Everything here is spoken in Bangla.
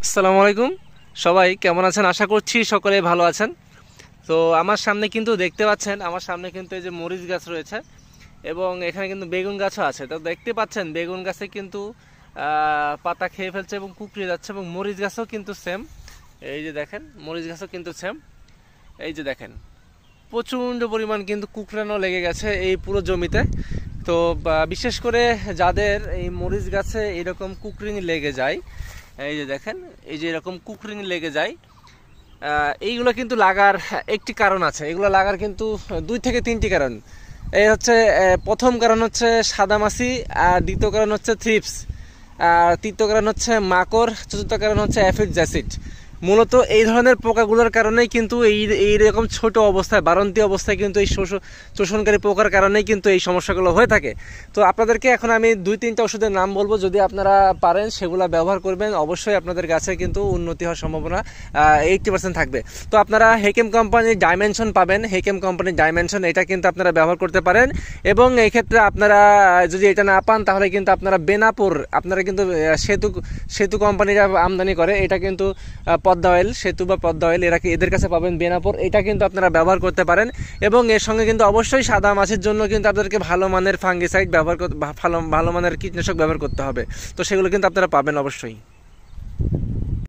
আসসালামু আলাইকুম। সবাই কেমন আছেন? আশা করছি সকলে ভালো আছেন। তো আমার সামনে কিন্তু দেখতে পাচ্ছেন, আমার সামনে কিন্তু এই যে মরিচ গাছ রয়েছে এবং এখানে কিন্তু বেগুন গাছও আছে। তো দেখতে পাচ্ছেন বেগুন গাছে কিন্তু পাতা খেয়ে ফেলছে এবং কুকড়ে যাচ্ছে, এবং মরিচ গাছও কিন্তু সেম। এই যে দেখেন, মরিচ গাছও কিন্তু সেম। এই যে দেখেন, প্রচণ্ড পরিমাণ কিন্তু কুকড়ানো লেগে গেছে এই পুরো জমিতে। তো বিশেষ করে যাদের এই মরিচ গাছে এরকম কুকরিনি লেগে যায়, এই যে দেখেন, এই যে এরকম কুকরিনি লেগে যায়, এইগুলো কিন্তু লাগার একটি কারণ আছে। এগুলো লাগার কিন্তু 2 থেকে 3টি কারণ। এই হচ্ছে প্রথম কারণ হচ্ছে সাদামাছি, আর দ্বিতীয় কারণ হচ্ছে থ্রিপস, আর তৃতীয় কারণ হচ্ছে মাকড়, চতুর্থ কারণ হচ্ছে অ্যাফিড অ্যাসিড। মূলত এই ধরনের পোকাগুলোর কারণেই কিন্তু এইরকম ছোট অবস্থায়, বাড়ন্তি অবস্থায় কিন্তু এই শোষণকারী পোকার কারণেই কিন্তু এই সমস্যাগুলো হয়ে থাকে। তো আপনাদেরকে এখন আমি 2-3টা ওষুধের নাম বলবো, যদি আপনারা পারেন সেগুলো ব্যবহার করবেন, অবশ্যই আপনাদের গাছে কিন্তু উন্নতি হওয়ার সম্ভাবনা 80% থাকবে। তো আপনারা হেকেম কোম্পানির ডাইমেনশন পাবেন, হেকেম কোম্পানির ডাইমেনশন, এটা কিন্তু আপনারা ব্যবহার করতে পারেন। এবং এই ক্ষেত্রে আপনারা যদি এটা না পান, তাহলে কিন্তু আপনারা বেনাপুর, আপনারা কিন্তু সেতু কোম্পানিরা আমদানি করে, এটা কিন্তু পদ্মা অয়েল, সেতু বা পদ্মা অয়েল, এদের কাছে পাবেন বেনাপুর, এটা কিন্তু আপনারা ব্যবহার করতে পারেন। এবং এর সঙ্গে কিন্তু অবশ্যই সাদা মাছির জন্য কিন্তু আপনাদেরকে ভালো মানের ফাঙ্গিসাইড ব্যবহার করতে, ভালো মানের কীটনাশক ব্যবহার করতে হবে। তো সেগুলো কিন্তু আপনারা পাবেন অবশ্যই।